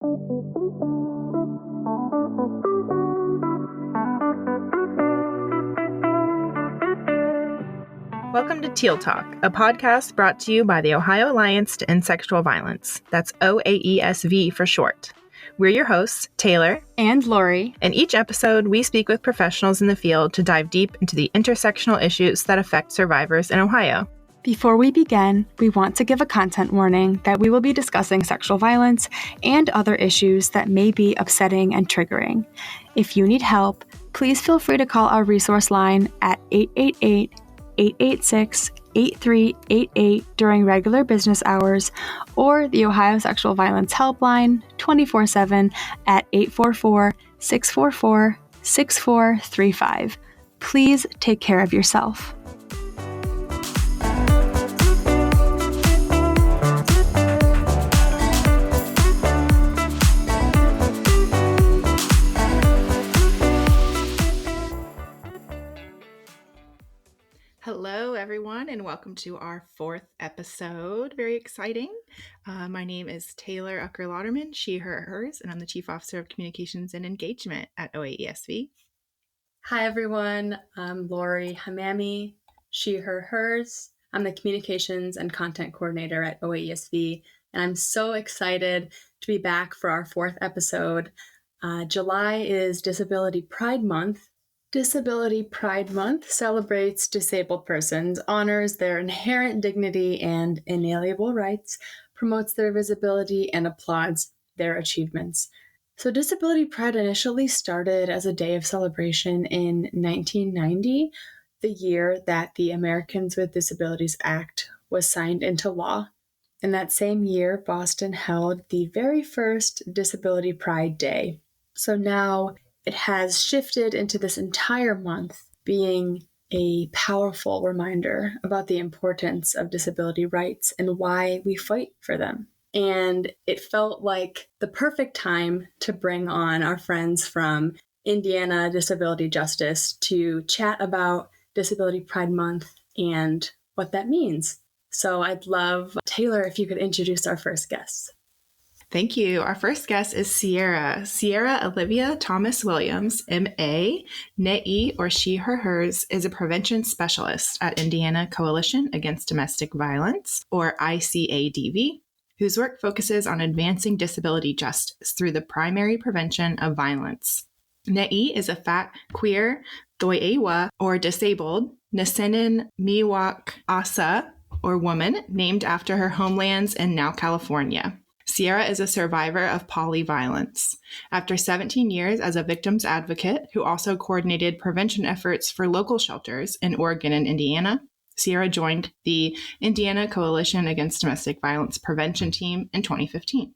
Welcome to Teal Talk, a podcast brought to you by the Ohio Alliance to End Sexual Violence. That's OAESV for short. We're your hosts, Taylor and Lori. In each episode, we speak with professionals in the field to dive deep into the intersectional issues that affect survivors in Ohio. Before we begin, we want to give a content warning that we will be discussing sexual violence and other issues that may be upsetting and triggering. If you need help, please feel free to call our resource line at 888-886-8388 during regular business hours, or the Ohio Sexual Violence Helpline 24/7 at 844-644-6435. Please take care of yourself. Hello, everyone, and welcome to our fourth episode. Very exciting. My name is Taylor Ucker-Lauderman, she, her, hers, and I'm the Chief Officer of Communications and Engagement at OAESV. Hi, everyone. I'm Lori Hamami, she, her, hers. I'm the Communications and Content Coordinator at OAESV, and I'm so excited to be back for our fourth episode. July is Disability Pride Month. Disability Pride Month celebrates disabled persons, honors their inherent dignity and inalienable rights, promotes their visibility, and applauds their achievements. So Disability Pride initially started as a day of celebration in 1990, the year that the Americans with Disabilities Act was signed into law. In that same year, Boston held the very first Disability Pride Day. So now it has shifted into this entire month being a powerful reminder about the importance of disability rights and why we fight for them. And it felt like the perfect time to bring on our friends from Indiana Disability Justice to chat about Disability Pride Month and what that means. So I'd love, Taylor, if you could introduce our first guest. Thank you. Our first guest is Cierra Olivia Thomas Williams, M.A., NEI, or she, her, hers, is a prevention specialist at Indiana Coalition Against Domestic Violence, or ICADV, whose work focuses on advancing disability justice through the primary prevention of violence. NEI is a fat, queer, doiwa, or disabled, Nasenin Miwok Asa, or woman, named after her homelands in now California. Cierra is a survivor of poly-violence. After 17 years as a victim's advocate, who also coordinated prevention efforts for local shelters in Oregon and Indiana, Cierra joined the Indiana Coalition Against Domestic Violence Prevention Team in 2015.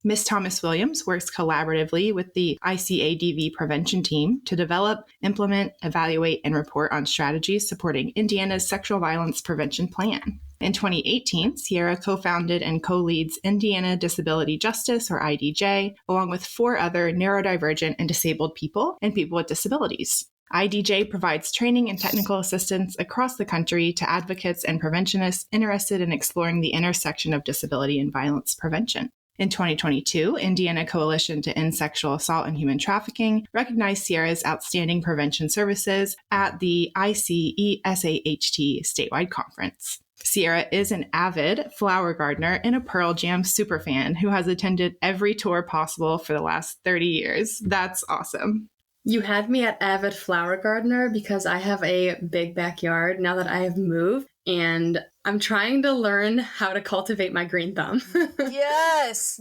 Ms. Thomas Williams works collaboratively with the ICADV Prevention Team to develop, implement, evaluate, and report on strategies supporting Indiana's Sexual Violence Prevention Plan. In 2018, Cierra co-founded and co-leads Indiana Disability Justice, or IDJ, along with 4 other neurodivergent and disabled people and people with disabilities. IDJ provides training and technical assistance across the country to advocates and preventionists interested in exploring the intersection of disability and violence prevention. In 2022, Indiana Coalition to End Sexual Assault and Human Trafficking recognized Cierra's outstanding prevention services at the ICESAHT statewide conference. Cierra is an avid flower gardener and a Pearl Jam superfan who has attended every tour possible for the last 30 years. That's awesome. You had me at avid flower gardener because I have a big backyard now that I have moved, and I'm trying to learn how to cultivate my green thumb. Yes.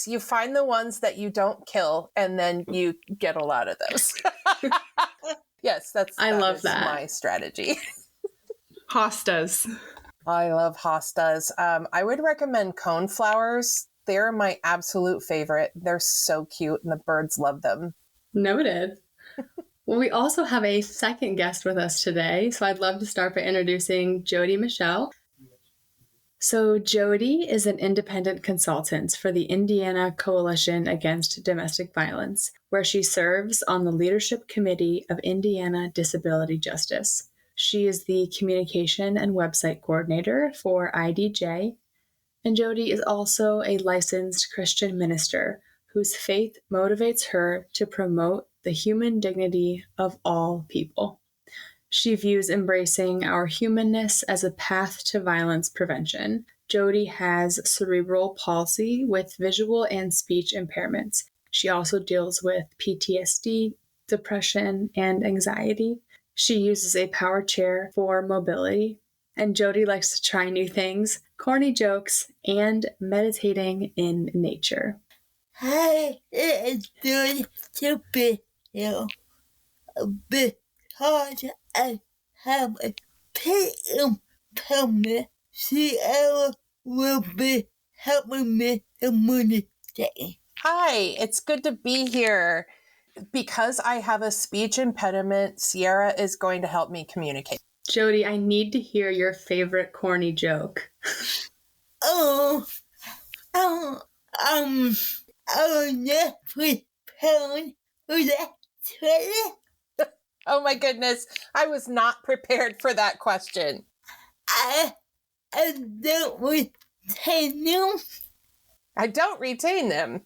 You find the ones that you don't kill, and then you get a lot of those. Yes, I love that. My strategy. Hostas. I love hostas. I would recommend cone flowers. They're my absolute favorite. They're so cute, and the birds love them. Noted. Well, we also have a second guest with us today, so I'd love to start by introducing Jody Michele. So Jody is an independent consultant for the Indiana Coalition Against Domestic Violence, where she serves on the leadership committee of Indiana Disability Justice. She is the communication and website coordinator for IDJ, and Jody is also a licensed Christian minister whose faith motivates her to promote the human dignity of all people. She views embracing our humanness as a path to violence prevention. Jody has cerebral palsy with visual and speech impairments. She also deals with PTSD, depression, and anxiety. She uses a power chair for mobility. And Jody likes to try new things, corny jokes, and meditating in nature. Hi, it's good to be here because I have a permit. Sierra will be helping me communicate. Hi, it's good to be here. Because I have a speech impediment, Sierra is going to help me communicate. Jody, I need to hear your favorite corny joke. Oh, I was not prepared for that trailer. Oh my goodness, I was not prepared for that question. I don't retain them, I don't retain them.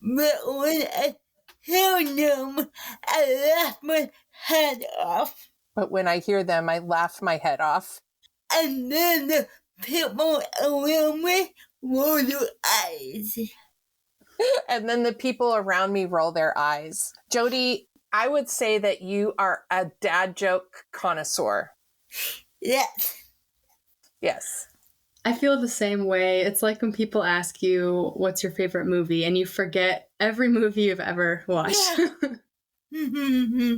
but when I hear them, I laugh my head off. But when I hear them, I laugh my head off. And then the people around me roll their eyes. And then the people around me roll their eyes. Jody, I would say that you are a dad joke connoisseur. Yes. Yes. I feel the same way. It's like when people ask you, what's your favorite movie? And you forget every movie you've ever watched. Yeah.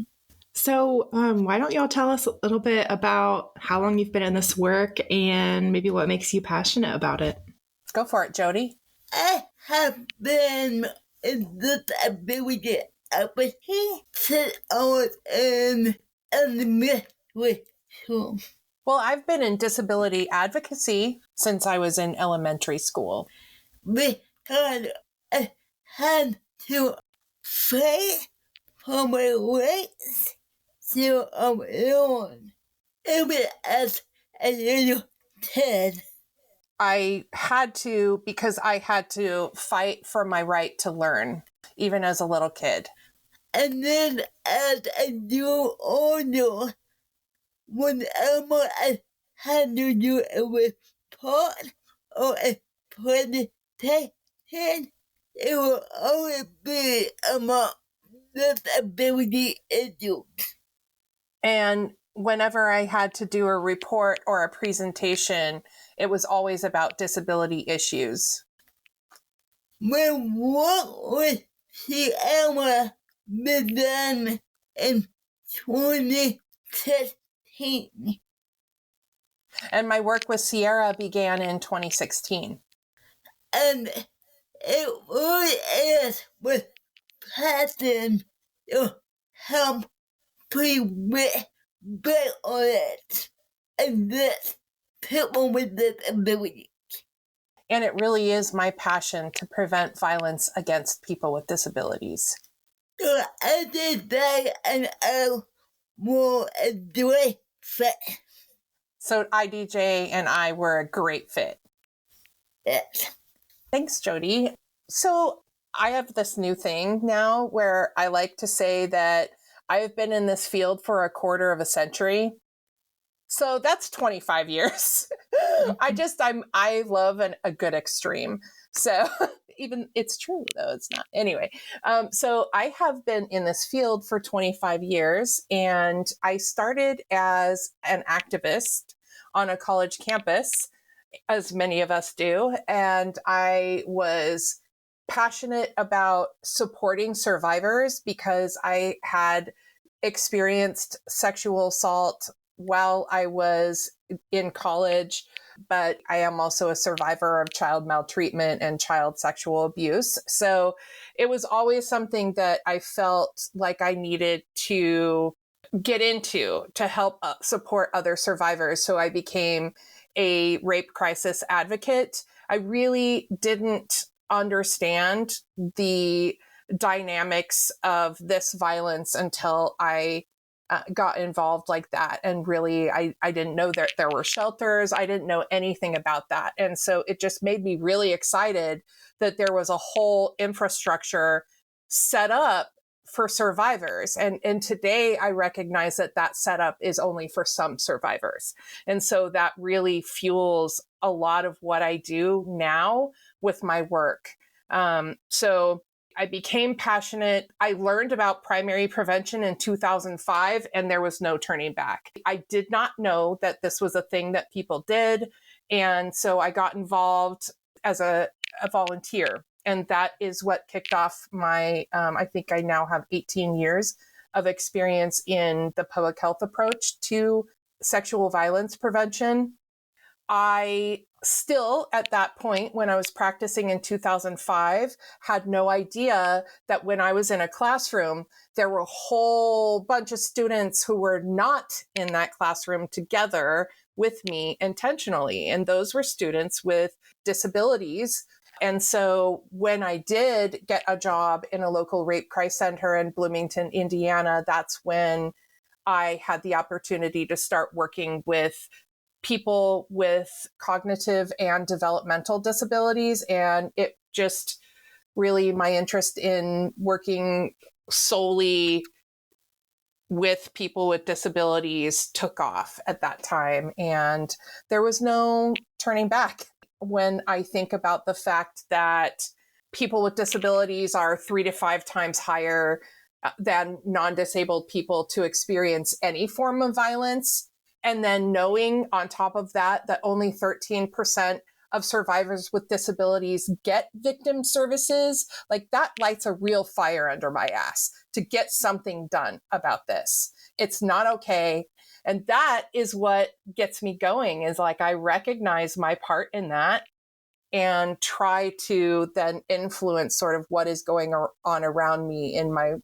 So, why don't y'all tell us a little bit about how long you've been in this work and maybe what makes you passionate about it? Go for it, Jody. I have been in this ability since I was in elementary school. Well, I've been in disability advocacy since I was in elementary school. Because I had to fight for my rights to learn, even as a little kid. I had to, because I had to fight for my right to learn, even as a little kid. And then as I grew older, whenever I had to do a report or a presentation, it will always be about disability issues. And whenever I had to do a report or a presentation, it was always about disability issues. My work with Sierra began in 2016. And my work with Sierra began in 2016. And it really is with passion to help people get on it. And this people with disabilities. And it really is my passion to prevent violence against people with disabilities. So I did that and I will enjoy it. So IDJ and I were a great fit. Yes. Thanks, Jody. So I have this new thing now where I like to say that I have been in this field for a quarter of a century. So that's 25 years. I love a good extreme. So even it's true though, it's not. Anyway, so I have been in this field for 25 years and I started as an activist on a college campus, as many of us do. And I was passionate about supporting survivors because I had experienced sexual assault while I was in college, but I am also a survivor of child maltreatment and child sexual abuse. So it was always something that I felt like I needed to get into to help support other survivors. So I became a rape crisis advocate. I really didn't understand the dynamics of this violence until I got involved like that. And really, I didn't know that there were shelters. I didn't know anything about that. And so it just made me really excited that there was a whole infrastructure set up for survivors. And today I recognize that that setup is only for some survivors. And so that really fuels a lot of what I do now with my work. So I became passionate. I learned about primary prevention in 2005, and there was no turning back. I did not know that this was a thing that people did. And so I got involved as a volunteer. And that is what kicked off my, I think I now have 18 years of experience in the public health approach to sexual violence prevention. I still, at that point, when I was practicing in 2005, had no idea that when I was in a classroom, there were a whole bunch of students who were not in that classroom together with me intentionally. And those were students with disabilities. And so when I did get a job in a local rape crisis center in Bloomington, Indiana, that's when I had the opportunity to start working with people with cognitive and developmental disabilities. And it just really, my interest in working solely with people with disabilities took off at that time. And there was no turning back. When I think about the fact that people with disabilities are 3 to 5 times higher than non-disabled people to experience any form of violence, and then knowing on top of that that only 13% of survivors with disabilities get victim services, like that lights a real fire under my ass to get something done about this. It's not okay. And that is what gets me going, is like I recognize my part in that and try to then influence sort of what is going on around me in my,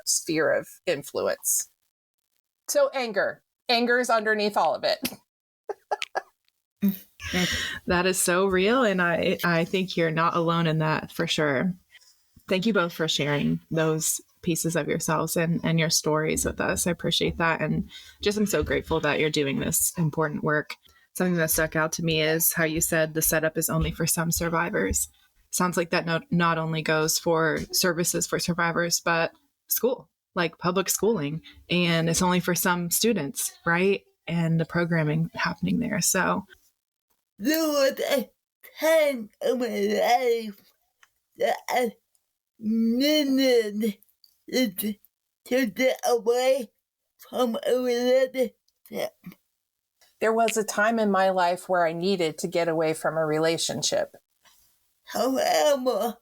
sphere of influence. So anger is underneath all of it. That is so real. And I think you're not alone in that for sure. Thank you both for sharing those pieces of yourselves and your stories with us. I appreciate that. And just I'm so grateful that you're doing this important work. Something that stuck out to me is how you said the setup is only for some survivors. Sounds like that not only goes for services for survivors, but school, like public schooling. And it's only for some students, right? And the programming happening there. So there was a time in my life that I needed to get away from a relationship. There was a time in my life where I needed to get away from a relationship. However,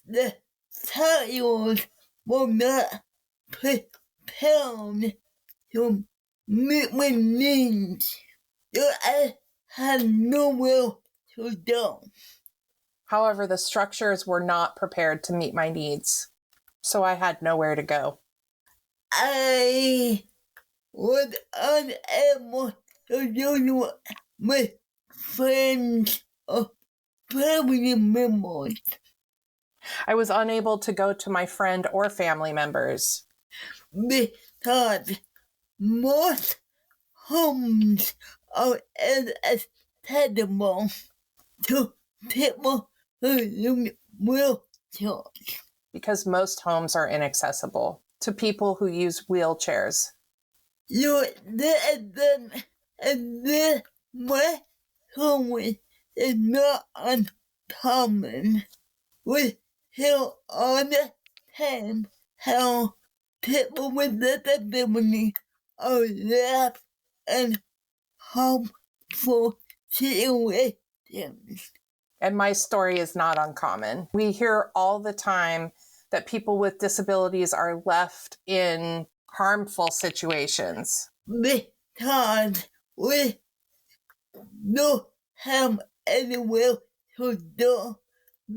the child was not prepared to meet my needs, so I had nowhere to go. However, the structures were not prepared to meet my needs, so I had nowhere to go. I was unable to join with friends or family members. I was unable to go to my friend or family members Because most homes are inaccessible to people who use wheelchairs. Because most homes are inaccessible to people who use wheelchairs. So this my home is not uncommon. We hear all the time how people with disabilities are left in harmful situations. And my story is not uncommon. We hear all the time that people with disabilities are left in harmful situations. Because we don't have anywhere to go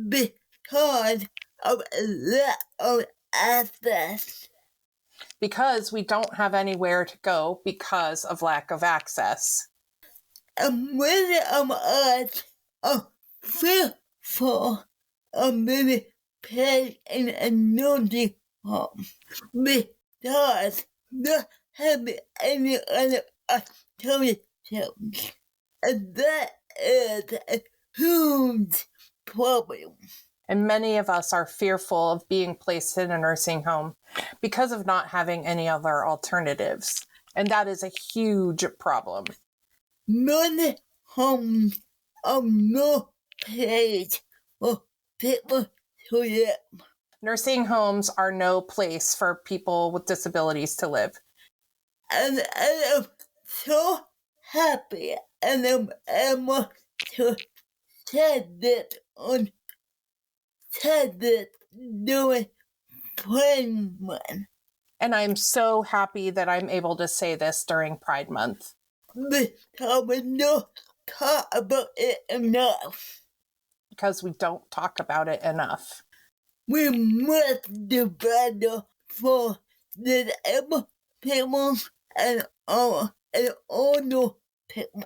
because of a lack of access. Because we don't have anywhere to go because of lack of access. And many of us are fearful of being placed in a nursing home because not having any other alternatives. And that is a huge problem. And many of us are fearful of being placed in a nursing home because of not having any other alternatives. And that is a huge problem. Many homes are no place for people to live. Nursing homes are no place for people with disabilities to live. And I am so happy and I'm able to say this on this during Pride Month. And I'm so happy that I'm able to say this during Pride Month. Because we don't talk about it enough. Because we don't talk about it enough. We must do better for disabled people and older people.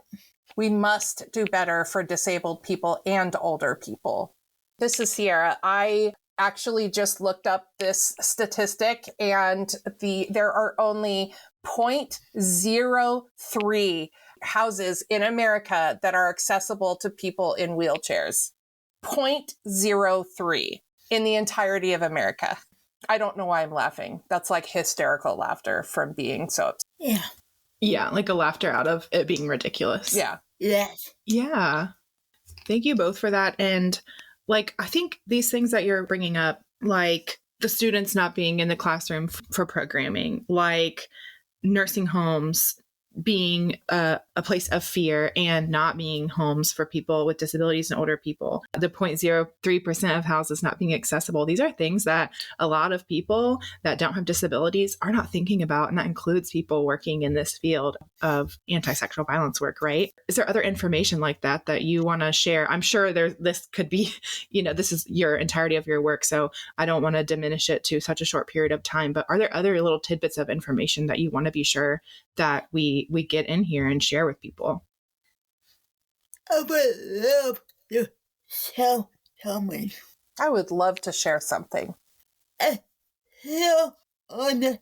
We must do better for disabled people and older people. This is Cierra. I actually just looked up this statistic, and there are only 0.03 houses in America that are accessible to people in wheelchairs. 0.03 in the entirety of America. I don't know why I'm laughing. That's like hysterical laughter from being so upset. Yeah. Yeah, like a laughter out of it being ridiculous. Yeah. Yes. Yeah. Thank you both for that. And like, I think these things that you're bringing up, like the students not being in the classroom for programming, like nursing homes being a place of fear and not being homes for people with disabilities and older people, the 0.03% of houses not being accessible. These are things that a lot of people that don't have disabilities are not thinking about. And that includes people working in this field of anti-sexual violence work, right? Is there other information like that that you want to share? I'm sure this could be, this is your entirety of your work. So I don't want to diminish it to such a short period of time, but are there other little tidbits of information that you want to be sure that we get in here and share with people? I would love to share something. I would love to share something. I feel on the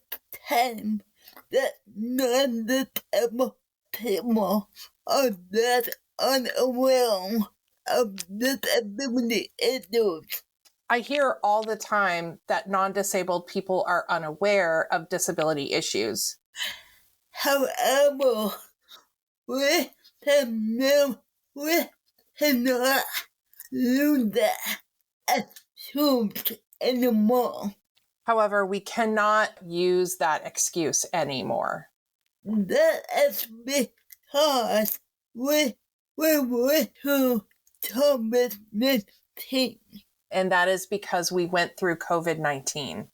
time that non-disabled people are that unaware of disability issues. I hear all the time that non-disabled people are unaware of disability issues. However, we cannot use that excuse anymore. However, we cannot use that excuse anymore. That is because we went through COVID-19. And that is because we went through COVID-19.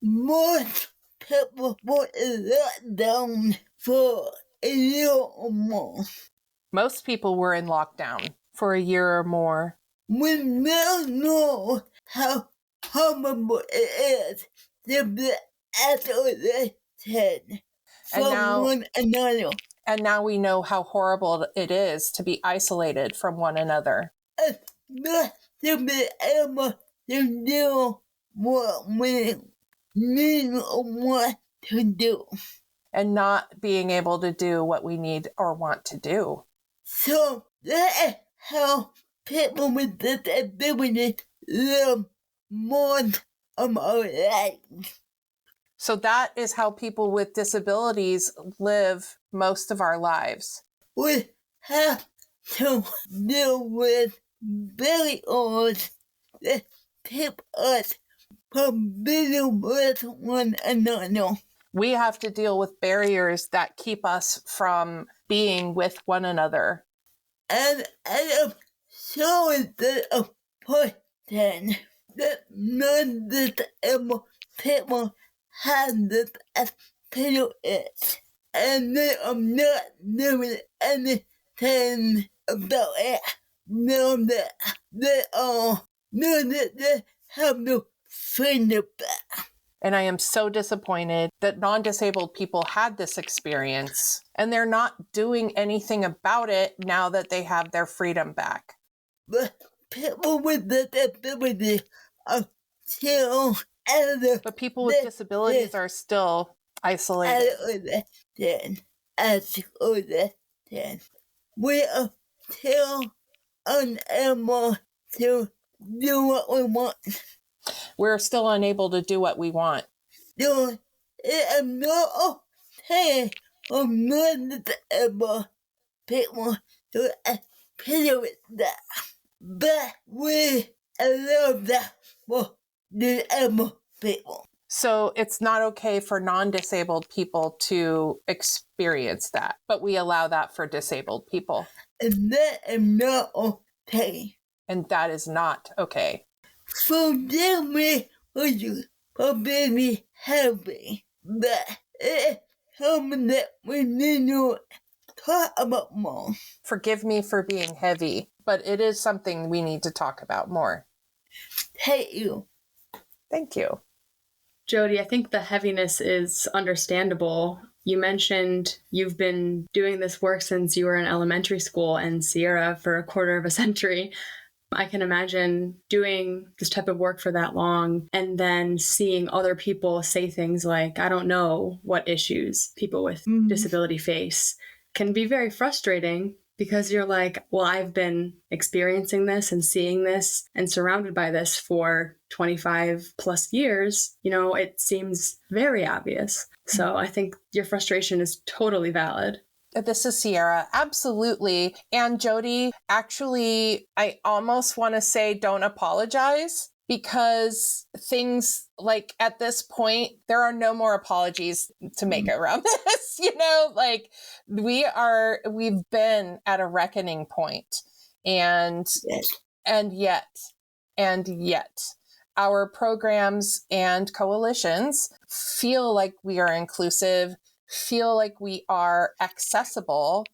Most people were locked down for a year or more. Most people were in lockdown for a year or more. We now know how horrible it is to be isolated from one another. And now we know how horrible it is to be isolated from one another. And not to be able to do what we need or want to do. And not being able to do what we need or want to do. So that is how people with disabilities live most of our lives. So that is how people with disabilities live most of our lives. We have to deal with barriers that keep us from being with one another. We have to deal with barriers that keep us from being with one another. And I am so disappointed that non-disabled people have this experience and they are not doing anything about it. Know that they have no feedback. And I am so disappointed that non-disabled people had this experience and they're not doing anything about it now that they have their freedom back. But people with disabilities are still But people with disabilities are still Isolated. We are still unable to do what we want. We're still unable to do what we want. So it is not okay for non-disabled people to experience that. But we allow that for disabled people. So it's not okay for non-disabled people to experience that, but we allow that for disabled people. And that is not okay. And that is not okay. Forgive me for being heavy, but it's something that we need to talk about more. Forgive me for being heavy, but it is something we need to talk about more. Thank you. Thank you. Jody, I think the heaviness is understandable. You mentioned you've been doing this work since you were in elementary school, and Cierra for a quarter of a century. I can imagine doing this type of work for that long and then seeing other people say things like, I don't know what issues people with disability face, can be very frustrating, because you're like, well, I've been experiencing this and seeing this and surrounded by this for 25 plus years. You know, it seems very obvious. So I think your frustration is totally valid. This is Cierra. Absolutely. And Jody, actually, I almost want to say don't apologize, because things like at this point, there are no more apologies to make around this. You know, like we've been at a reckoning point, and yet our programs and coalitions feel like we are inclusive, feel like we are accessible,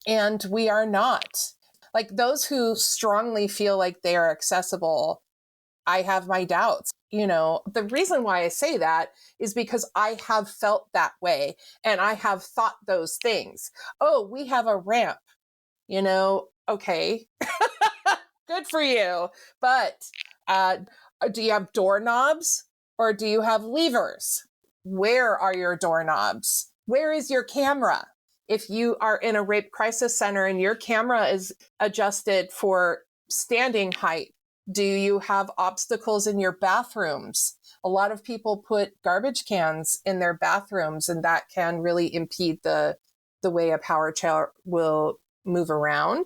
and we are not. Like those who strongly feel like they are accessible, I have my doubts. You know, the reason why I say that is because I have felt that way and I have thought those things. Oh, we have a ramp, you know, okay, good for you. But do you have doorknobs or do you have levers? Where are your doorknobs? Where is your camera? If you are in a rape crisis center and your camera is adjusted for standing height, do you have obstacles in your bathrooms? A lot of people put garbage cans in their bathrooms, and that can really impede the way a power chair will move around.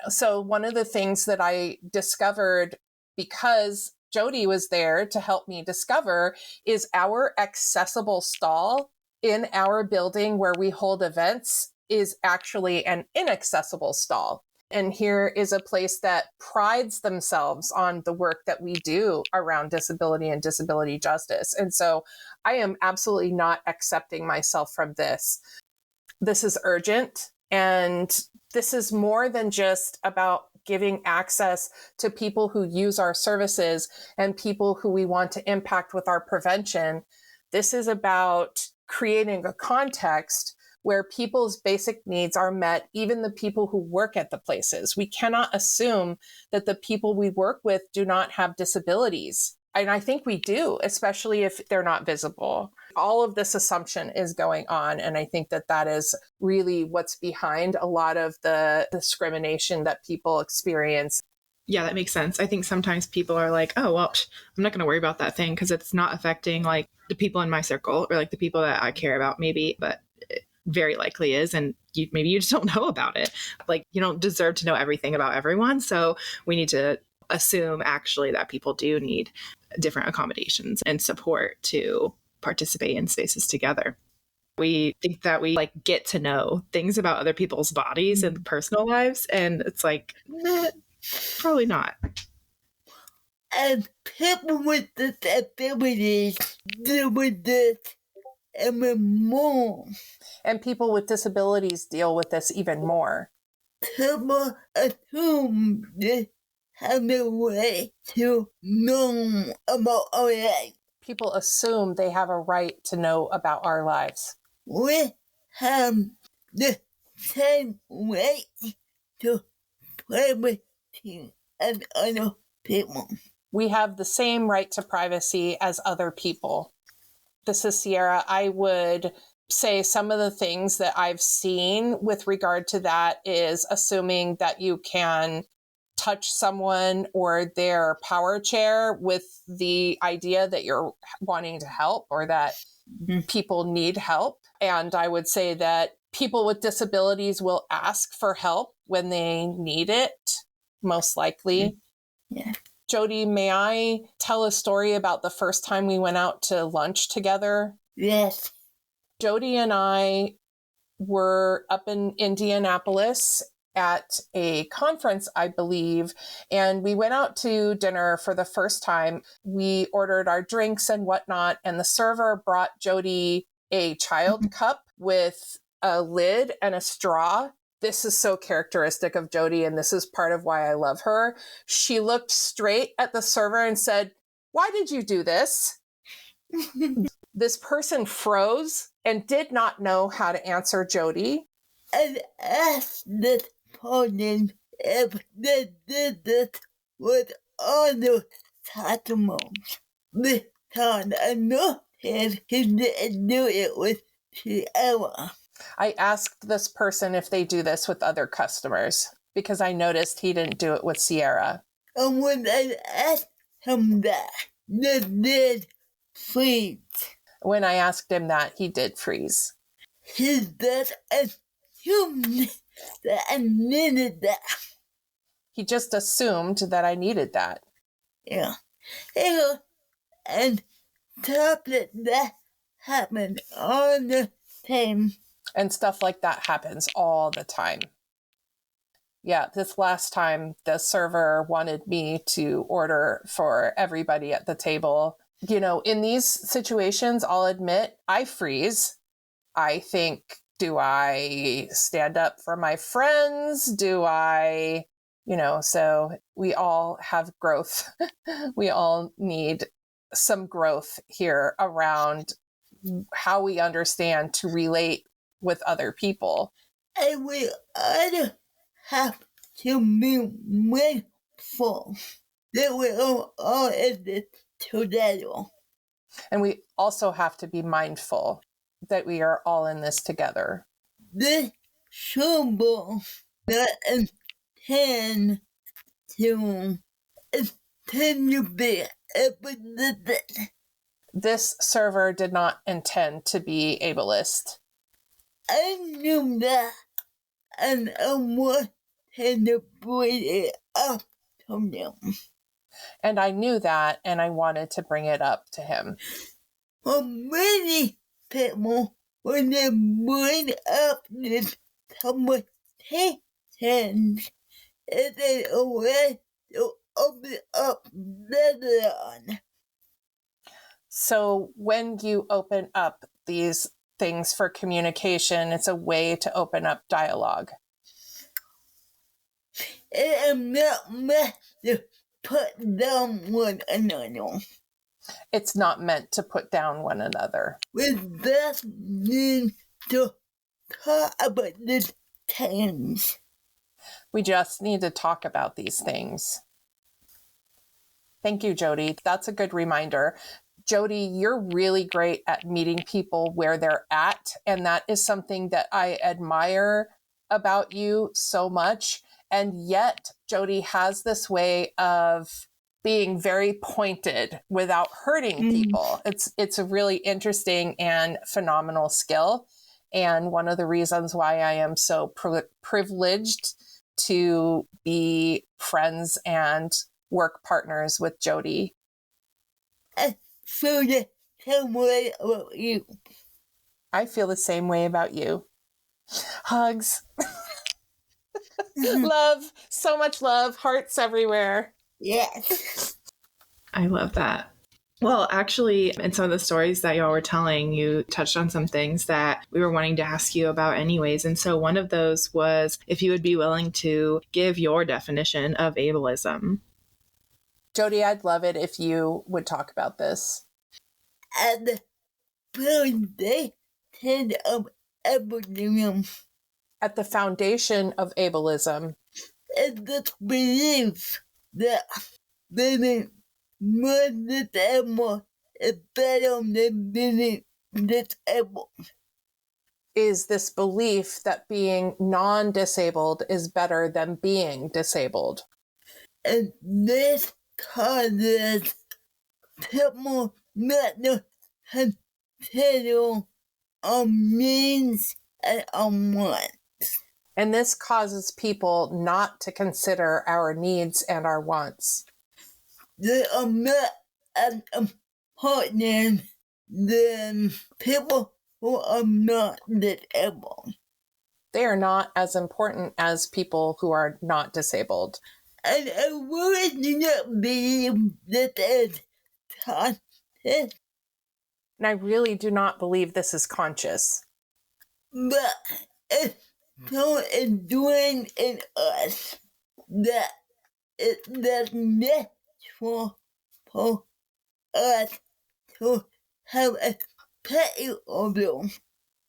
So one of the things that I discovered, because Jody was there to help me discover, is our accessible stall in our building where we hold events is actually an inaccessible stall. And here is a place that prides themselves on the work that we do around disability and disability justice. And so I am absolutely not accepting myself from this. This is urgent. And this is more than just about giving access to people who use our services and people who we want to impact with our prevention. This is about creating a context where people's basic needs are met, even the people who work at the places. We cannot assume that the people we work with do not have disabilities. And I think we do, especially if they're not visible. All of this assumption is going on. And I think that that is really what's behind a lot of the discrimination that people experience. Yeah, that makes sense. I think sometimes people are like, oh, well, I'm not going to worry about that thing because it's not affecting like the people in my circle or like the people that I care about maybe, but it very likely is. And maybe you just don't know about it. Like you don't deserve to know everything about everyone. So we need to assume actually that people do need different accommodations and support to participate in spaces together. We think that we like get to know things about other people's bodies and personal lives. And it's like, probably not. And people with disabilities deal with this even more. And people with disabilities deal with this even more. People assume they have a right to know about our life. People assume they have a right to know about our lives. We have the same right to privacy as other people. We have the same right to privacy as other people. This is Cierra. I would say some of the things that I've seen with regard to that is assuming that you can touch someone or their power chair with the idea that you're wanting to help or that people need help. And I would say that people with disabilities will ask for help when they need it, most likely. Yeah. Jody, may I tell a story about the first time we went out to lunch together? Yes. Jody and I were up in Indianapolis at a conference, I believe, and we went out to dinner for the first time. We ordered our drinks and whatnot, and the server brought Jody a child cup with a lid and a straw. This is so characteristic of Jody, and this is part of why I love her. She looked straight at the server and said, "Why did you do this?" This person froze and did not know how to answer Jody. And asked this person if they did this with other customers. Because I noticed he didn't do it with Cierra. I asked this person if they do this with other customers because I noticed he didn't do it with Cierra. And when I asked him that, they did freeze. When I asked him that, he did freeze. He just assumed that I needed that. He just assumed that I needed that. Yeah. And stuff like that happened all the time. And stuff like that happens all the time. Yeah, this last time the server wanted me to order for everybody at the table. You know, in these situations, I'll admit I freeze. I think, do I stand up for my friends? Do I, so we all have growth. We all need some growth here around how we understand to relate with other people. And we all have to be mindful that we are all in this together. And we also have to be mindful that we are all in this together. This symbol that intend to be ableist. This server did not intend to be ableist. I knew that, and I wanted to bring it up to them. And I knew that, and I wanted to bring it up to him. For many people, when they bring up this conversation, it is a way to open up later on. So when you open up these things for communication, it's a way to open up dialogue. It is not meant to put down one another. It's not meant to put down one another. We just need to talk about these things. We just need to talk about these things. Thank you, Jody. That's a good reminder. Jody, you're really great at meeting people where they're at. And that is something that I admire about you so much. And yet, Jody has this way of being very pointed without hurting people. It's a really interesting and phenomenal skill. And one of the reasons why I am so privileged to be friends and work partners with Jody. I feel the same way about you. I feel the same way about you. Hugs. Love. So much love. Hearts everywhere. Yes. I love that. Well, actually, in some of the stories that y'all were telling, you touched on some things that we were wanting to ask you about anyways. And so one of those was if you would be willing to give your definition of ableism. Jody, I'd love it if you would talk about this. And the foundation of ableism At the foundation of ableism is this belief that living more disabled is better than being disabled. Is this belief that being non-disabled is better than being disabled. And this causes people not to consider our needs and our wants. And this causes people not to consider our needs and our wants. They are not as important than people who are not disabled. They are not as important as people who are not disabled. And I really do not believe that is conscious. And I really do not believe this is conscious. But it's so ingrained in us that it's natural for us to have a petty order.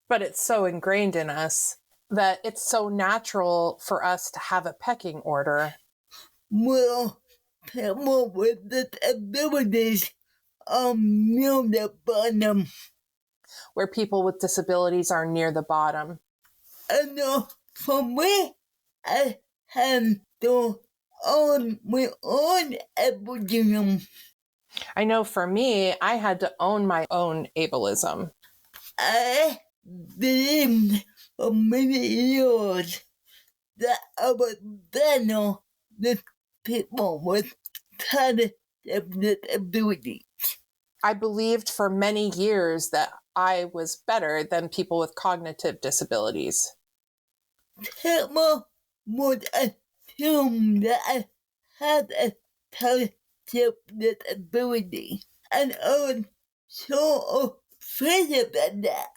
But it's so ingrained in us that it's so natural for us to have a pecking order. Well, people with disabilities are near the bottom. Where people with disabilities are near the bottom. And for me, I have to own my own ableism. I know for me, I had to own my own ableism. I believed for many years that I was better than people with cognitive disabilities. I believed for many years that I was better than people with cognitive disabilities. People would assume that I had a cognitive disability, and I was so afraid about that.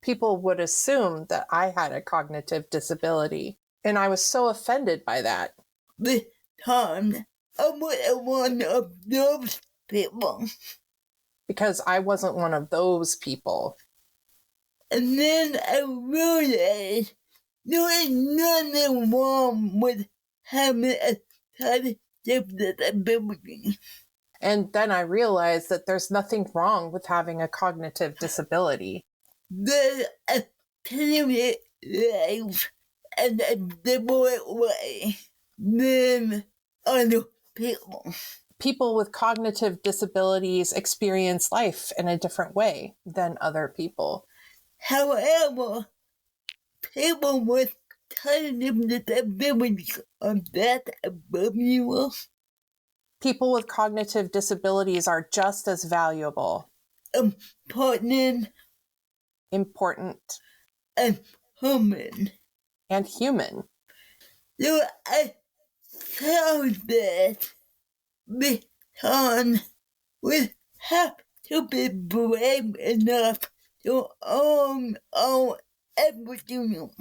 People would assume that I had a cognitive disability, and I was so offended by that. Because I wasn't one of those people. Because I wasn't one of those people. And then I realized there is nothing wrong with having a cognitive disability. And then I realized that there's nothing wrong with having a cognitive disability. There's a clearly life in a different way than other people. People with cognitive disabilities experience life in a different way than other people. However, people with cognitive disabilities are that above you. People with cognitive disabilities are just as valuable, Important, and human. and human. So I found that because we have to be brave enough to own our everything.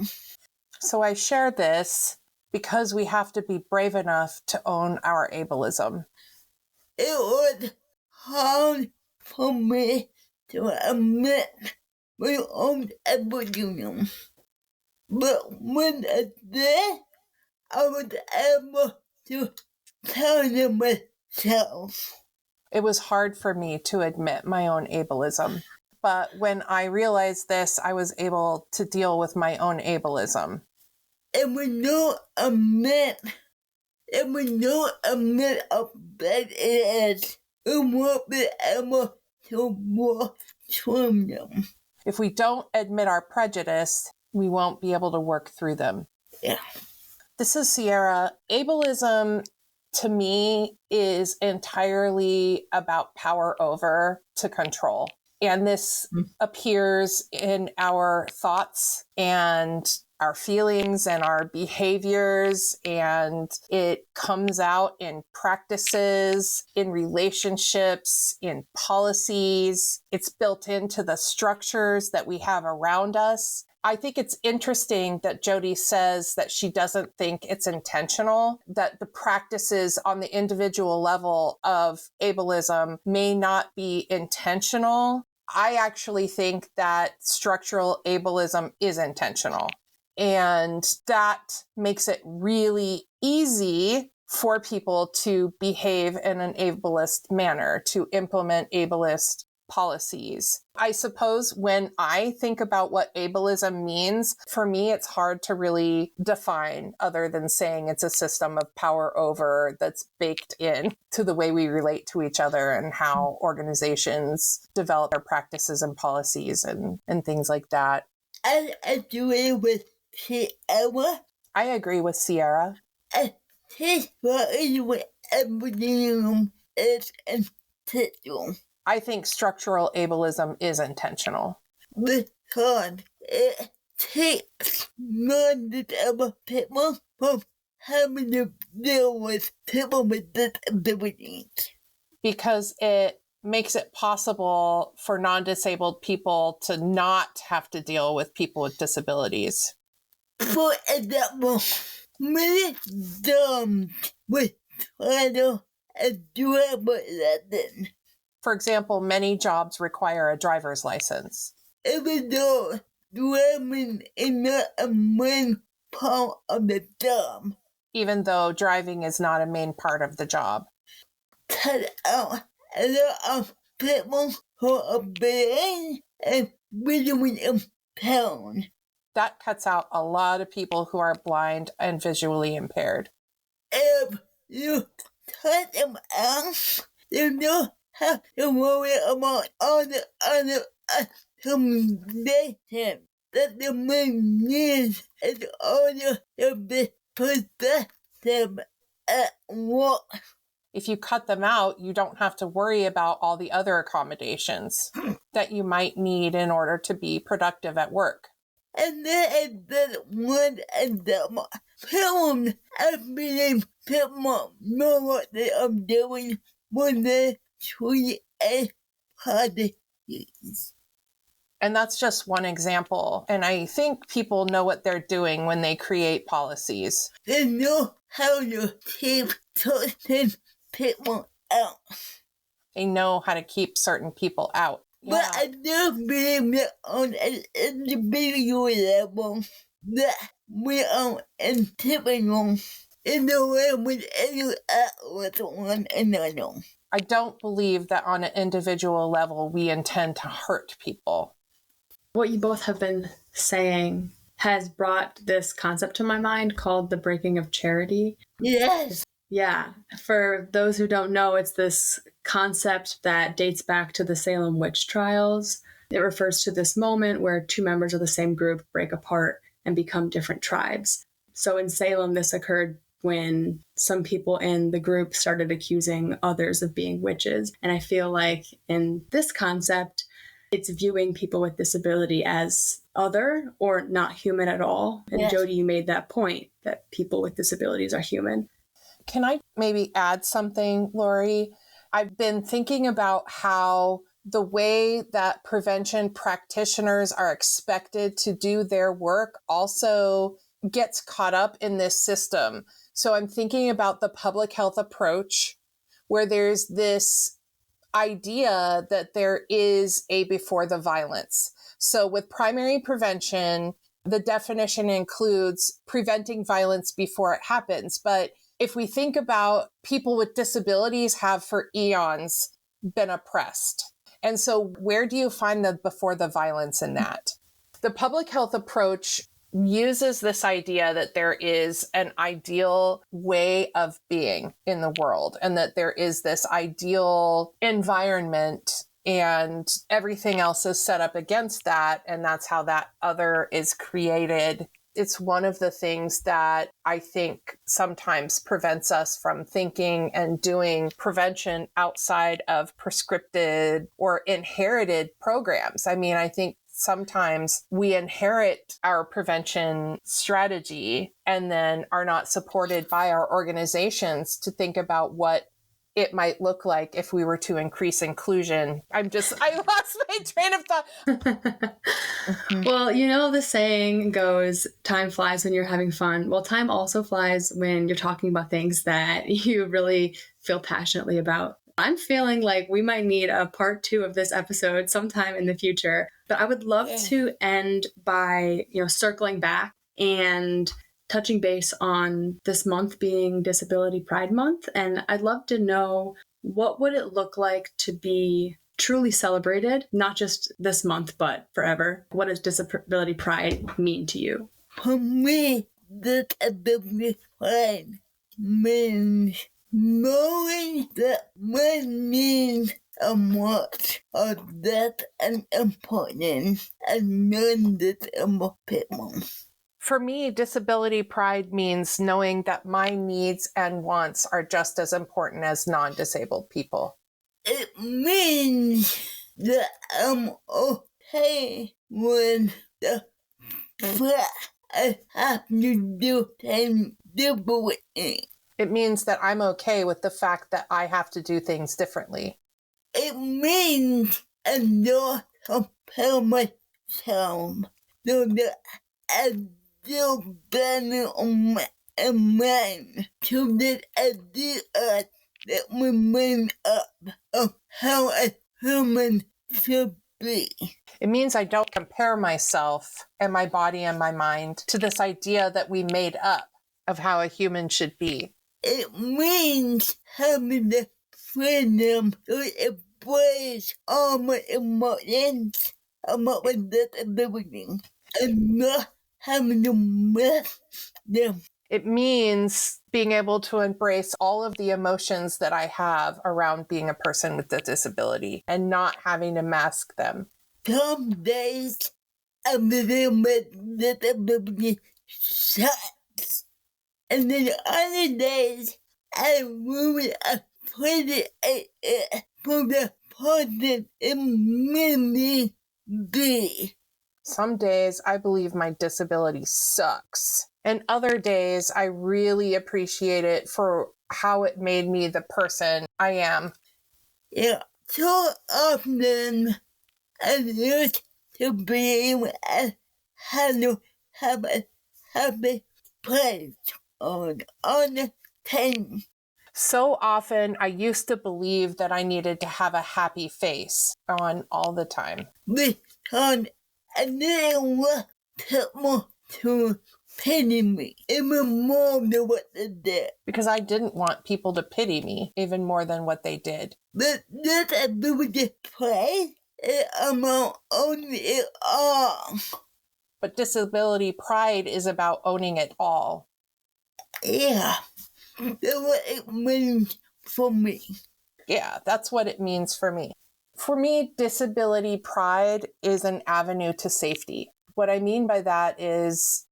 So I share this because we have to be brave enough to own our ableism. It was hard for me to admit my own everything. But when I did, I was able to tell myself. It was hard for me to admit my own ableism. But when I realized this, I was able to deal with my own ableism. And when you admit how bad it is, you won't be able to walk through them. If we don't admit our prejudice, we won't be able to work through them. Yeah. This is Cierra. Ableism, to me, is entirely about power over to control. And this appears in our thoughts and our feelings and our behaviors, and it comes out in practices, in relationships, in policies. It's built into the structures that we have around us. I think it's interesting that Jody says that she doesn't think it's intentional, that the practices on the individual level of ableism may not be intentional. I actually think that structural ableism is intentional. And that makes it really easy for people to behave in an ableist manner, to implement ableist policies. I suppose when I think about what ableism means, for me, it's hard to really define other than saying it's a system of power over that's baked in to the way we relate to each other and how organizations develop their practices and policies and things like that. I agree with Sierra. I agree with Cierra. I think what is with ableism is intentional. I think structural ableism is intentional. Because it takes non-disabled people from having to deal with people with disabilities. Because it makes it possible for non-disabled people to not have to deal with people with disabilities. For example, many jobs with title and driver's license. For example, many jobs require a driver's license. Even though driving is not a main part of the job. Even though driving is not a main part of the job. Cut out a lot of people who are blind and visually impaired. That cuts out a lot of people who are blind and visually impaired. If you cut them out, you don't have to worry about all the other accommodations that the man needs in order to be productive at work. If you cut them out, you don't have to worry about all the other accommodations that you might need in order to be productive at work. And that is just one example. People, I believe people know what they are doing when they create policies. And that's just one example. And I think people know what they're doing when they create policies. They know how to keep certain people out. They know how to keep certain people out. But I do believe that on an individual level, that we are intentional in the way we interact with one another. I don't believe that on an individual level we intend to hurt people. What you both have been saying has brought this concept to my mind called the breaking of charity. Yes. Yeah. For those who don't know, it's this concept that dates back to the Salem witch trials. It refers to this moment where two members of the same group break apart and become different tribes. So in Salem, this occurred when some people in the group started accusing others of being witches. And I feel like in this concept, it's viewing people with disability as other or not human at all. And Yes. Jody, you made that point that people with disabilities are human. Can I maybe add something, Lori? I've been thinking about how the way that prevention practitioners are expected to do their work also gets caught up in this system. So I'm thinking about the public health approach, where there's this idea that there is a before the violence. So with primary prevention, the definition includes preventing violence before it happens. But if we think about people with disabilities have for eons been oppressed. And so where do you find the before the violence in that? The public health approach uses this idea that there is an ideal way of being in the world and that there is this ideal environment and everything else is set up against that. And that's how that other is created. It's one of the things that I think sometimes prevents us from thinking and doing prevention outside of prescripted or inherited programs. I mean, I think sometimes we inherit our prevention strategy and then are not supported by our organizations to think about what it might look like if we were to increase inclusion. I lost my train of thought. Well, you know, the saying goes, time flies when you're having fun. Well, time also flies when you're talking about things that you really feel passionately about. I'm feeling like we might need a part 2 of this episode sometime in the future, but I would love to end by, circling back and touching base on this month being Disability Pride Month, and I'd love to know, what would it look like to be truly celebrated, not just this month, but forever? What does Disability Pride mean to you? For me, disability pride means knowing that my needs are much of that and important as non-disabled people. For me, disability pride means knowing that my needs and wants are just as important as non-disabled people. It means that I'm okay with the fact I have to do things differently. It means that I'm okay with the fact that I have to do things differently. It means I don't compare myself so that I feel better on my mind, so that I do that remain up of how a human should be. It means I don't compare myself and my body and my mind to this idea that we made up of how a human should be. It means having the freedom to embrace all my emotions about my disability and not having to mask them. It means being able to embrace all of the emotions that I have around being a person with a disability and not having to mask them. Some days I'm living with disability sucks. And then other days I really appreciate it for the person it made me be. Some days I believe my disability sucks. And other days I really appreciate it for how it made me the person I am. Yeah, so often I used to believe I had to have a happy place on the time. So often I used to believe that I needed to have a happy face on all the time. Because I didn't want people to pity me even more than what they did. Because I didn't want people to pity me even more than what they did. But disability pride is about owning it all. But disability pride is about owning it all. Yeah, that's what it means for me. Yeah, that's what it means for me. For me, disability pride is an avenue to safety. What I mean by that is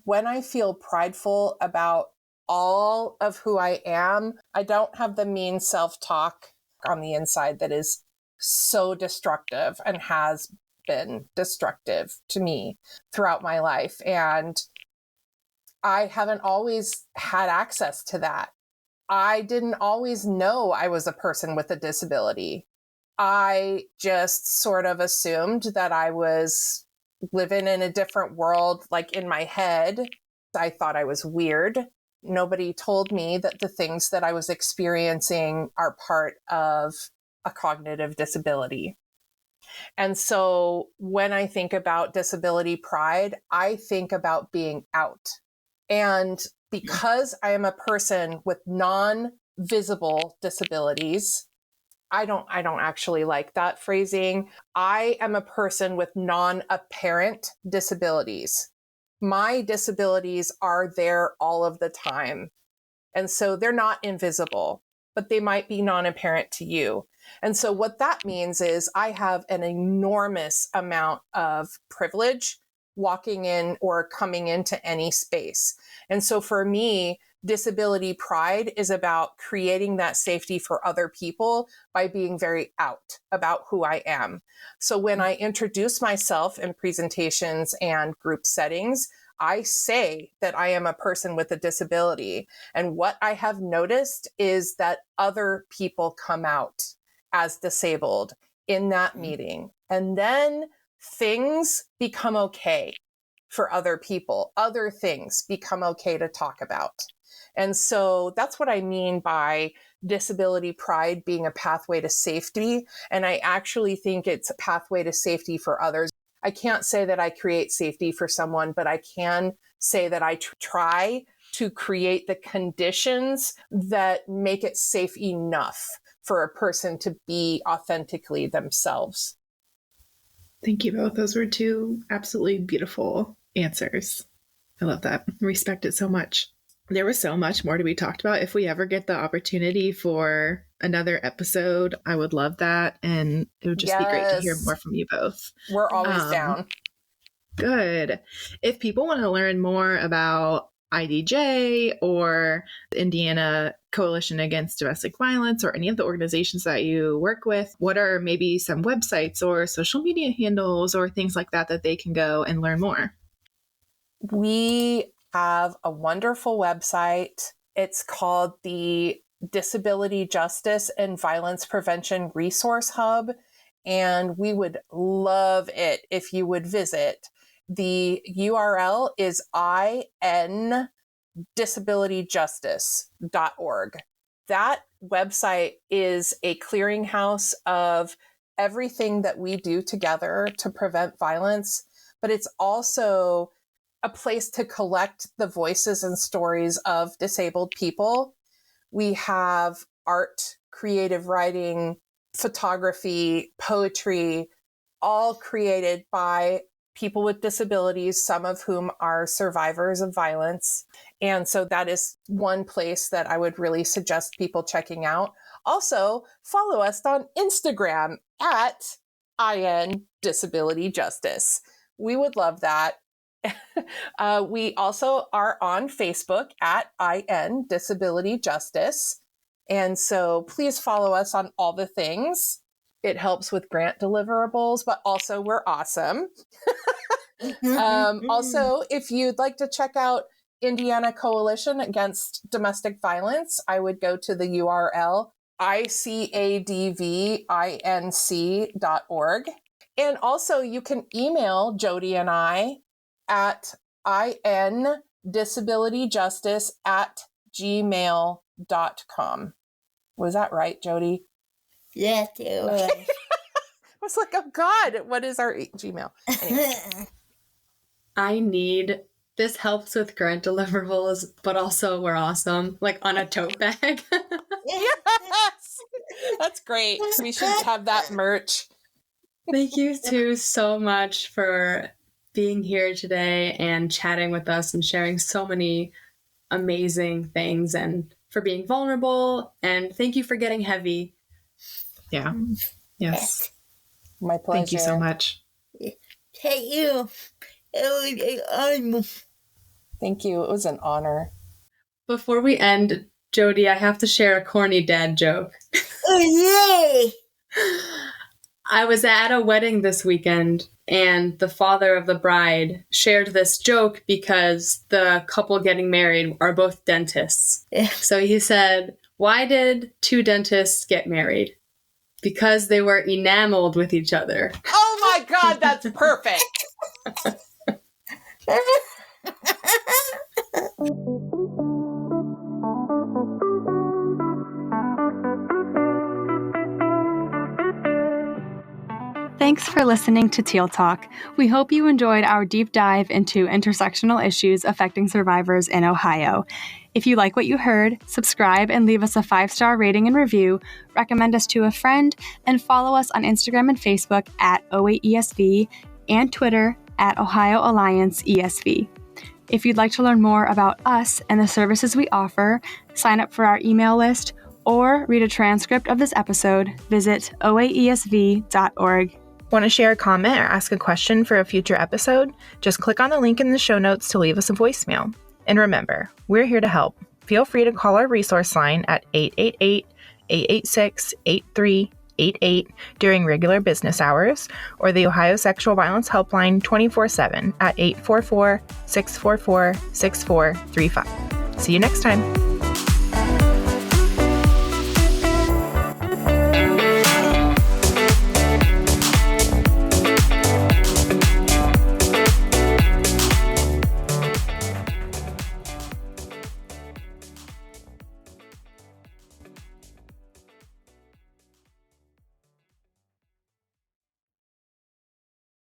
when I feel prideful about all of who I am, I don't have the mean self-talk on the inside that is so destructive and has been destructive to me throughout my life. And I haven't always had access to that. I didn't always know I was a person with a disability. I just sort of assumed that I was living in a different world, like in my head. I thought I was weird. Nobody told me that the things that I was experiencing are part of a cognitive disability. And so when I think about disability pride, I think about being out. And because I am a person with non-visible disabilities, I don't actually like that phrasing. I am a person with non-apparent disabilities. My disabilities are there all of the time. And so they're not invisible, but they might be non-apparent to you. And so what that means is I have an enormous amount of privilege walking in or coming into any space. And so for me, disability pride is about creating that safety for other people by being very out about who I am. So when I introduce myself in presentations and group settings, I say that I am a person with a disability. And what I have noticed is that other people come out as disabled in that meeting. And then things become okay for other people. Other things become okay to talk about. And so that's what I mean by disability pride being a pathway to safety. And I actually think it's a pathway to safety for others. I can't say that I create safety for someone, but I can say that I try to create the conditions that make it safe enough for a person to be authentically themselves. Thank you both. Those were two absolutely beautiful answers. I love that. Respect it so much. There was so much more to be talked about. If we ever get the opportunity for another episode, I would love that. And it would just be great to hear more from you both. We're always down. Good. If people want to learn more about IDJ or the Indiana Coalition Against Domestic Violence or any of the organizations that you work with, what are maybe some websites or social media handles or things like that that they can go and learn more? We have a wonderful website. It's called the Disability Justice and Violence Prevention Resource Hub, and we would love it if you would visit. The URL is indisabilityjustice.org. That website is a clearinghouse of everything that we do together to prevent violence, but it's also a place to collect the voices and stories of disabled people. We have art, creative writing, photography, poetry, all created by people with disabilities, some of whom are survivors of violence. And so that is one place that I would really suggest people checking out. Also, follow us on Instagram at indisabilityjustice. We would love that. We also are on Facebook at indisabilityjustice. And so please follow us on all the things. It helps with grant deliverables, but also we're awesome. Also, if you'd like to check out Indiana Coalition Against Domestic Violence, I would go to the URL icadvinc.org. And also you can email Jody and I at indisabilityjustice@gmail.com. Was that right, Jody? Yes, it was. I was like, oh God, what is our Gmail? Anyway. This helps with grant deliverables, but also we're awesome, like on a tote bag. Yes! That's great. We should have that merch. Thank you two so much for being here today and chatting with us and sharing so many amazing things and for being vulnerable. And thank you for getting heavy. Yeah. Yes. My pleasure. Thank you so much. Thank you. It was an honor. Thank you. It was an honor. Before we end, Jody, I have to share a corny dad joke. Oh, yay! I was at a wedding this weekend, and the father of the bride shared this joke because the couple getting married are both dentists. So he said, "Why did two dentists get married? Because they were enameled with each other." Oh my God, that's perfect. Thanks for listening to Teal Talk. We hope you enjoyed our deep dive into intersectional issues affecting survivors in Ohio. If you like what you heard, subscribe and leave us a 5-star rating and review, recommend us to a friend, and follow us on Instagram and Facebook at OAESV and Twitter at Ohio Alliance ESV. If you'd like to learn more about us and the services we offer, sign up for our email list, or read a transcript of this episode, visit oaesv.org. Want to share a comment or ask a question for a future episode? Just click on the link in the show notes to leave us a voicemail. And remember, we're here to help. Feel free to call our resource line at 888-886-8388 during regular business hours, or the Ohio Sexual Violence Helpline 24/7 at 844-644-6435. See you next time.